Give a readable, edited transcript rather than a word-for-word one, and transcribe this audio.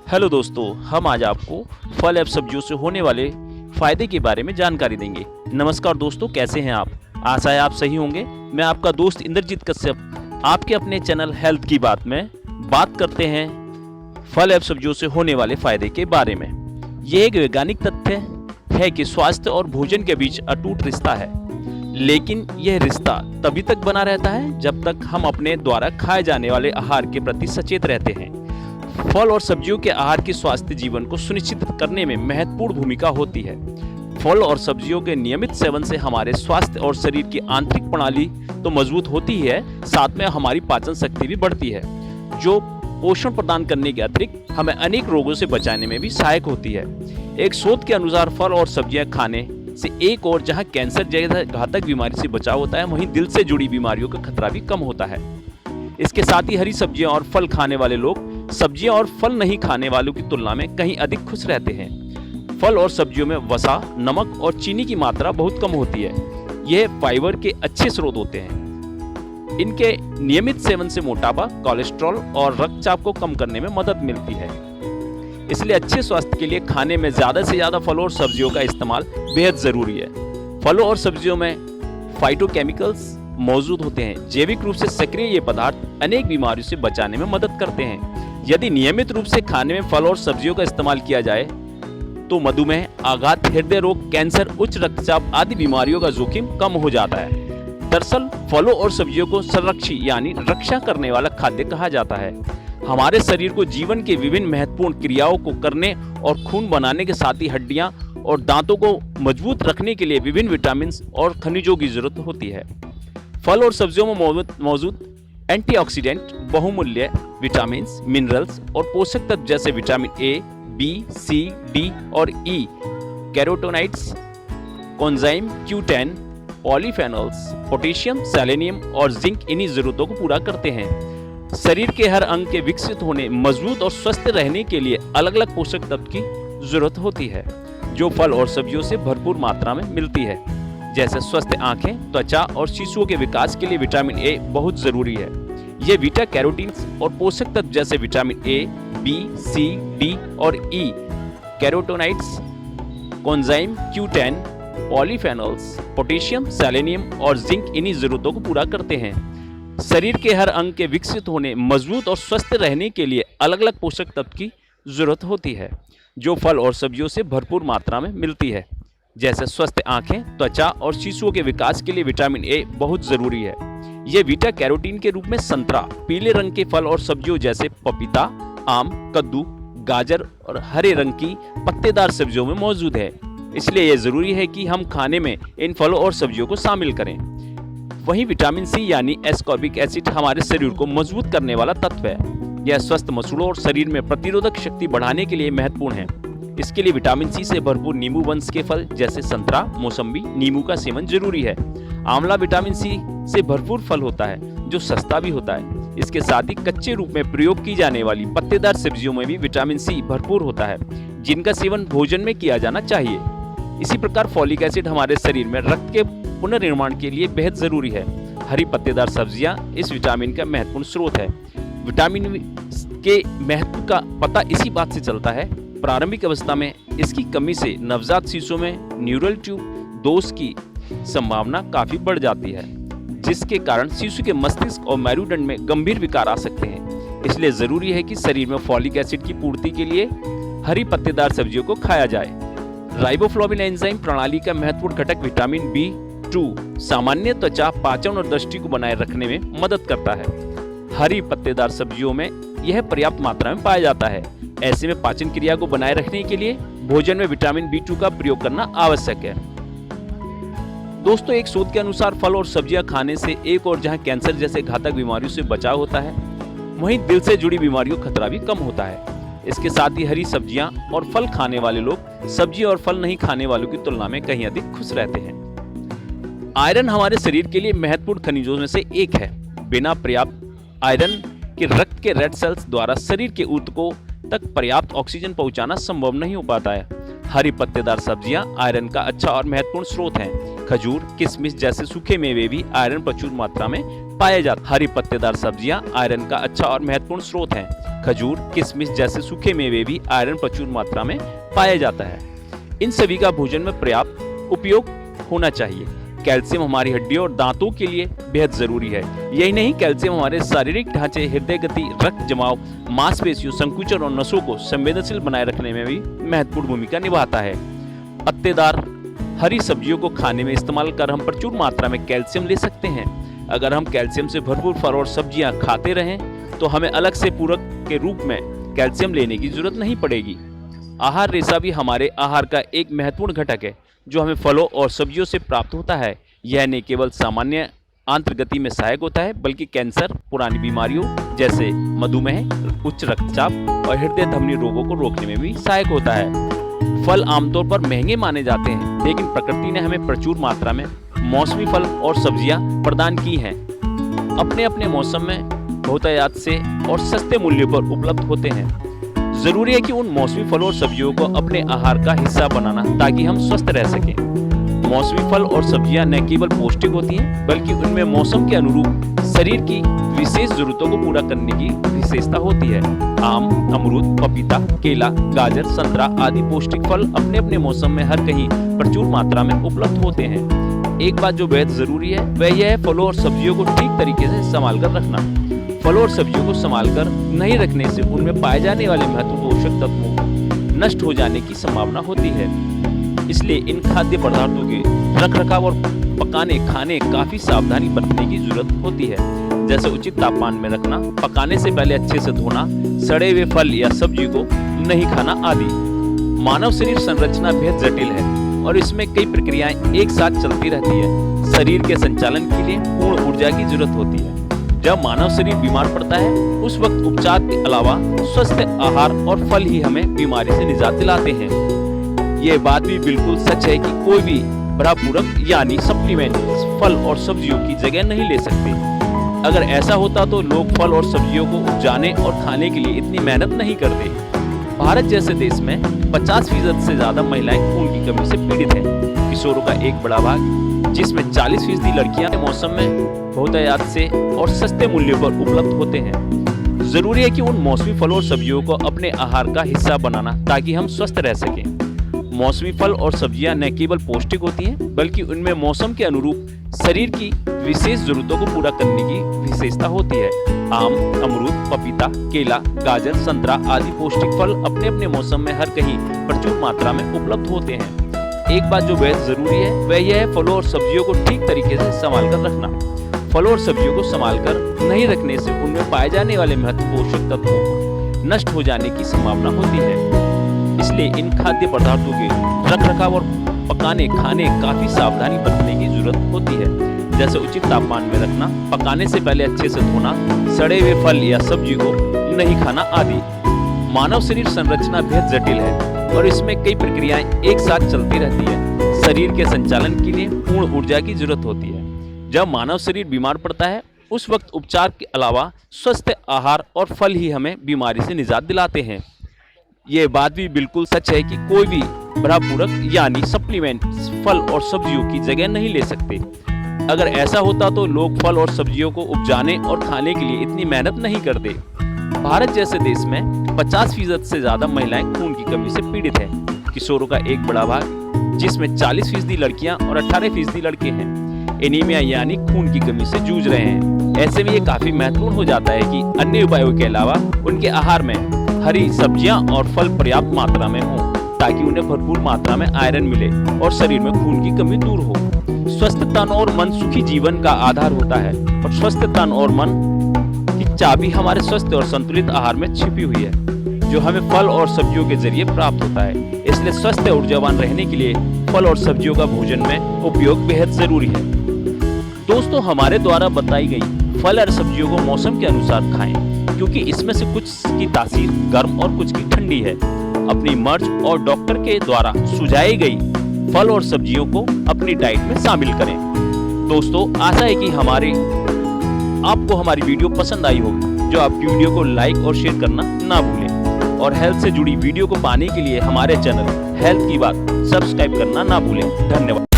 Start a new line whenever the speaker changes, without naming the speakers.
Hello दोस्तों, हम आज आपको फल एवं सब्जियों से होने वाले फायदे के बारे में जानकारी देंगे। नमस्कार दोस्तों, कैसे हैं आप? आशा है आप सही होंगे। मैं आपका दोस्त इंद्रजीत कश्यप आपके अपने चैनल हेल्थ की बात में बात करते हैं फल एवं सब्जियों से होने वाले फायदे के बारे में। ये एक वैज्ञानिक तथ्य है कि स्वास्थ्य और भोजन के बीच अटूट रिश्ता है, लेकिन यह रिश्ता तभी तक बना रहता है जब तक हम अपने द्वारा खाए जाने वाले आहार के प्रति सचेत रहते हैं। फल और सब्जियों के आहार की स्वास्थ्य जीवन को सुनिश्चित करने में महत्वपूर्ण भूमिका होती है। फल और सब्जियों के नियमित सेवन से हमारे स्वास्थ्य और शरीर की आंतरिक प्रणाली तो मजबूत होती ही है, साथ में हमारी पाचन शक्ति भी बढ़ती है, जो पोषण प्रदान करने के अतिरिक्त हमें अनेक रोगों से बचाने में भी सहायक होती है। एक शोध के अनुसार फल और सब्जियां खाने से एक और जहां कैंसर जैसी घातक बीमारी से बचाव होता है, वहीं दिल से जुड़ी बीमारियों का खतरा भी कम होता है। इसके साथ ही हरी सब्जियां और फल खाने वाले लोग सब्जियां और फल नहीं खाने वालों की तुलना में कहीं अधिक खुश रहते हैं। फल और सब्जियों में वसा, नमक और चीनी की मात्रा बहुत कम होती है। यह फाइबर के अच्छे स्रोत होते हैं। इनके नियमित सेवन से मोटापा, कोलेस्ट्रॉल और रक्तचाप को कम करने में मदद मिलती है। इसलिए अच्छे स्वास्थ्य के लिए खाने में ज्यादा से ज्यादा फलों और सब्जियों का इस्तेमाल बेहद जरूरी है। फलों और सब्जियों में फाइटोकेमिकल्स मौजूद होते हैं। जैविक रूप से सक्रिय ये पदार्थ अनेक बीमारियों से बचाने में मदद करते हैं। यदि नियमित रूप से खाने में फल और सब्जियों का इस्तेमाल किया जाए तो मधुमेह, आघात, हृदय रोग, कैंसर, उच्च रक्तचाप आदि बीमारियों का जोखिम कम हो जाता है। दरअसल फलों और सब्जियों को संरक्षी यानी रक्षा करने वाला खाद्य कहा जाता है। हमारे शरीर को जीवन के विभिन्न महत्वपूर्ण क्रियाओं को करने और खून बनाने के साथ ही हड्डियां और दांतों को मजबूत रखने के लिए विभिन्न विटामिन और खनिजों की जरूरत होती है। फल और सब्जियों में मौजूद एंटीऑक्सीडेंट, बहुमूल्य विटामिन, मिनरल्स और पोषक तत्व जैसे vitamin A, B, C, D और E, carotenoids, coenzyme Q10, polyphenols, potassium, selenium और जिंक इन्हीं जरूरतों को पूरा करते हैं। शरीर के हर अंग के विकसित होने, मजबूत और स्वस्थ रहने के लिए अलग अलग पोषक तत्व की जरूरत होती है, जो फल और सब्जियों से भरपूर मात्रा में मिलती है। जैसे स्वस्थ आंखें, त्वचा और शिशुओं के विकास के लिए विटामिन ए बहुत जरूरी है। ये बीटा कैरोटीन्स और पोषक तत्व जैसे vitamin A, B, C, D और E, carotenoids, coenzyme Q10, polyphenols, potassium, selenium और जिंक इन्हीं जरूरतों को पूरा करते हैं। शरीर के हर अंग के विकसित होने, मजबूत और स्वस्थ रहने के लिए अलग अलग पोषक तत्व की जरूरत होती है, जो फल और सब्जियों से भरपूर मात्रा में मिलती है। जैसे स्वस्थ आंखें, त्वचा और शिशुओं के विकास के लिए विटामिन ए बहुत जरूरी है। ये बीटा कैरोटीन के रूप में संतरा, पीले रंग के फल और सब्जियों जैसे पपीता, आम, कद्दू, गाजर और हरे रंग की पत्तेदार सब्जियों में मौजूद है। इसलिए यह जरूरी है कि हम खाने में इन फलों और सब्जियों को शामिल करें। वहीं विटामिन सी यानी एस्कॉर्बिक एसिड हमारे शरीर को मजबूत करने वाला तत्व है। यह स्वस्थ मसूड़ों और शरीर में प्रतिरोधक शक्ति बढ़ाने के लिए महत्वपूर्ण है। इसके लिए विटामिन सी से भरपूर नींबू वंश के फल जैसे संतरा, मौसम्बी, नींबू का सेवन जरूरी है। आंवला विटामिन सी से भरपूर फल होता है, जो सस्ता भी होता है। इसके साथ ही कच्चे रूप में प्रयोग की जाने वाली पत्तेदार सब्जियों में भी विटामिन सी भरपूर होता है, जिनका सेवन भोजन में किया जाना चाहिए। इसी प्रकार फोलिक एसिड हमारे शरीर में रक्त के पुनर्निर्माण के लिए बेहद जरूरी है। हरी पत्तेदार सब्जियां इस विटामिन का महत्वपूर्ण स्रोत है। विटामिन के महत्व का पता इसी बात से चलता है। प्रारंभिक अवस्था में इसकी कमी से नवजात शिशुओं में न्यूरल ट्यूब दोष की संभावना काफी बढ़ जाती है, जिसके कारण शिशु के मस्तिष्क और मेरुदंड में गंभीर विकार आ सकते हैं। इसलिए जरूरी है कि शरीर में फोलिक एसिड की पूर्ति के लिए हरी पत्तेदार सब्जियों को खाया जाए। राइबोफ्लाविन एंजाइम प्रणाली का महत्वपूर्ण घटक विटामिन B2 सामान्य त्वचा, पाचन और दृष्टि को बनाए रखने में मदद करता है। हरी पत्तेदार सब्जियों में यह पर्याप्त मात्रा में पाया जाता है। ऐसे में पाचन क्रिया को बनाए रखने के लिए भोजन में विटामिन B2 का प्रयोग करना आवश्यक है। दोस्तों, एक शोध के अनुसार फल और सब्जियां खाने से एक और जहां कैंसर जैसे घातक बीमारियों से बचाव होता है, वहीं दिल से जुड़ी बीमारियों का खतरा भी कम होता है। इसके साथ ही हरी सब्जियां और फल खाने वाले लोग सब्जी और फल नहीं खाने वालों की तुलना में कहीं अधिक खुश रहते हैं। आयरन हमारे शरीर के लिए महत्वपूर्ण खनिजों में से एक है। बिना पर्याप्त आयरन के रक्त के रेड सेल्स द्वारा शरीर के ऊतकों तक पर्याप्त ऑक्सीजन पहुंचाना संभव नहीं हो पाता है। हरी पत्तेदार सब्जियां आयरन का अच्छा और महत्वपूर्ण स्रोत हैं। खजूर, किशमिश जैसे सूखे मेवे भी आयरन प्रचुर मात्रा में पाया जाता है। हरी पत्तेदार सब्जियां आयरन का अच्छा और महत्वपूर्ण स्रोत हैं। खजूर, किशमिश जैसे सूखे मेवे भी आयरन प्रचुर मात्रा में पाया जाता है। इन सभी का भोजन में पर्याप्त उपयोग होना चाहिए। कैल्शियम हमारी हड्डियों और दांतों के लिए बेहद जरूरी है। यही नहीं, कैल्शियम हमारे शारीरिक ढांचे, हृदय गति, रक्त जमाव, मांसपेशियों, संकुचन और नसों को संवेदनशील बनाए रखने में भी महत्वपूर्ण भूमिका निभाता है। पत्तेदार हरी सब्जियों को खाने में इस्तेमाल कर हम प्रचुर मात्रा में कैल्शियम ले सकते हैं। अगर हम कैल्शियम से भरपूर फल और सब्जियां खाते रहें तो हमें अलग से पूरक के रूप में कैल्शियम लेने की जरूरत नहीं पड़ेगी। आहार रेशा भी हमारे आहार का एक महत्वपूर्ण घटक है जो हमें फलों और सब्जियों से प्राप्त होता है। यह न केवल सामान्य आंत्रगति में सहायक होता है बल्कि कैंसर, पुरानी बीमारियों जैसे मधुमेह, उच्च रक्तचाप और हृदय धमनी रोगों को रोकने में भी सहायक होता है। फल आमतौर पर महंगे माने जाते हैं, लेकिन प्रकृति ने हमें प्रचुर मात्रा में मौसमी फल और सब्जियां प्रदान की हैं। अपने अपने मौसम में बहुतायत से और सस्ते मूल्य पर उपलब्ध होते हैं। जरूरी है कि उन मौसमी फलों और सब्जियों को अपने आहार का हिस्सा बनाना ताकि हम स्वस्थ रह सकें। मौसमी फल और सब्जियां न केवल पौष्टिक होती हैं बल्कि उनमें मौसम के अनुरूप शरीर की विशेष जरूरतों को पूरा करने की विशेषता होती है। आम, अमरूद, पपीता, केला, गाजर, संतरा आदि पौष्टिक फल अपने अपने मौसम में हर कहीं प्रचुर मात्रा में उपलब्ध होते हैं। एक बात जो बेहद जरूरी है वह यह है फलों और सब्जियों को ठीक तरीके से संभाल कर रखना। फलों और सब्जियों को संभाल कर नहीं रखने से उनमें पाए जाने वाले महत्वपूर्ण पोषक तत्वों नष्ट हो जाने की संभावना होती है। इसलिए इन खाद्य पदार्थों के रखरखाव और पकाने खाने काफी सावधानी बरतने की जरूरत होती है, जैसे उचित तापमान में रखना, पकाने से पहले अच्छे से धोना, सड़े हुए फल या सब्जी को नहीं खाना आदि। मानव शरीर संरचना बेहद जटिल है और इसमें कई प्रक्रियाएं एक साथ चलती रहती है। शरीर के संचालन के लिए पूर्ण ऊर्जा की जरूरत होती है। जब मानव शरीर बीमार पड़ता है उस वक्त उपचार के अलावा स्वस्थ आहार और फल ही हमें बीमारी से निजात दिलाते हैं। ये बात भी बिल्कुल सच है कि कोई भी बड़ा पूरक यानी सप्लीमेंट फल और सब्जियों की जगह नहीं ले सकते। अगर ऐसा होता तो लोग फल और सब्जियों को उपजाने और खाने के लिए इतनी मेहनत नहीं करते। भारत जैसे देश में 50% से ज्यादा महिलाएं खून की कमी से पीड़ित हैं। किशोरों का एक बड़ा भाग, जिसमें 40% लड़कियां मौसम में बहुतायत से और सस्ते मूल्यों पर उपलब्ध होते हैं। जरूरी है कि उन मौसमी फलों और सब्जियों को अपने आहार का हिस्सा बनाना ताकि हम स्वस्थ रह सकें। मौसमी फल और सब्जियां न केवल पौष्टिक होती हैं बल्कि उनमें मौसम के अनुरूप शरीर की विशेष जरूरतों को पूरा करने की विशेषता होती है। आम, अमरूद, पपीता, केला, गाजर, संतरा आदि पौष्टिक फल अपने अपने मौसम में हर कहीं प्रचुर मात्रा में उपलब्ध होते हैं। एक बात जो बेहद जरूरी है वह यह है फलों और सब्जियों को ठीक तरीके से संभाल कर रखना। फलों और सब्जियों को संभाल कर नहीं रखने से उनमें पाए जाने वाले महत्वपूर्ण पोषक तत्वों नष्ट हो जाने की संभावना होती है। इसलिए इन खाद्य पदार्थों के रखरखाव और पकाने खाने काफी सावधानी बरतने की जरूरत होती है, जैसे उचित तापमान में रखना, पकाने से पहले अच्छे से धोना, सड़े हुए फल या सब्जी को नहीं खाना आदि। मानव शरीर संरचना बेहद जटिल है और इसमें कई प्रक्रियाएं एक साथ चलती रहती है। शरीर के संचालन के लिए पूर्ण ऊर्जा की जरूरत होती है। जब मानव शरीर बीमार पड़ता है उस वक्त उपचार के अलावा स्वस्थ आहार और फल ही हमें बीमारी से निजात दिलाते हैं। ये बात भी बिल्कुल सच है कि कोई भी बड़ा पूरक यानी सप्लीमेंट फल और सब्जियों की जगह नहीं ले सकते। अगर ऐसा होता तो लोग फल और सब्जियों को उपजाने और खाने के लिए इतनी मेहनत नहीं करते। भारत जैसे देश में 50% से ज्यादा महिलाएं खून की कमी से पीड़ित हैं। किशोरों का एक बड़ा भाग, जिसमें 40% लड़कियां और 18% लड़के हैं, एनीमिया यानी खून की कमी से जूझ रहे हैं। ऐसे में ये काफी महत्वपूर्ण हो जाता है कि अन्य उपायों के अलावा उनके आहार में हरी सब्जियां और फल पर्याप्त मात्रा में हों ताकि उन्हें भरपूर मात्रा में आयरन मिले और शरीर में खून की कमी दूर हो। स्वस्थ तन और मन सुखी जीवन का आधार होता है और स्वस्थ तन और मन की चाबी हमारे स्वस्थ और संतुलित आहार में छिपी हुई है, जो हमें फल और सब्जियों के जरिए प्राप्त होता है। इसलिए स्वस्थ और ऊर्जावान रहने के लिए फल और सब्जियों का भोजन में उपयोग बेहद जरूरी है। दोस्तों, हमारे द्वारा बताई गई फल और सब्जियों को मौसम के अनुसार खाएं, क्योंकि इसमें से कुछ की तासीर गर्म और कुछ की ठंडी है। अपनी मर्ज और डॉक्टर के द्वारा सुझाई गई फल और सब्जियों को अपनी डाइट में शामिल करें। दोस्तों, आशा है कि आपको हमारी वीडियो पसंद आई होगी। जो आपकी वीडियो को लाइक और शेयर करना ना भूलें और हेल्थ से जुड़ी वीडियो को पाने के लिए हमारे चैनल हेल्थ की बात सब्सक्राइब करना ना भूलें। धन्यवाद।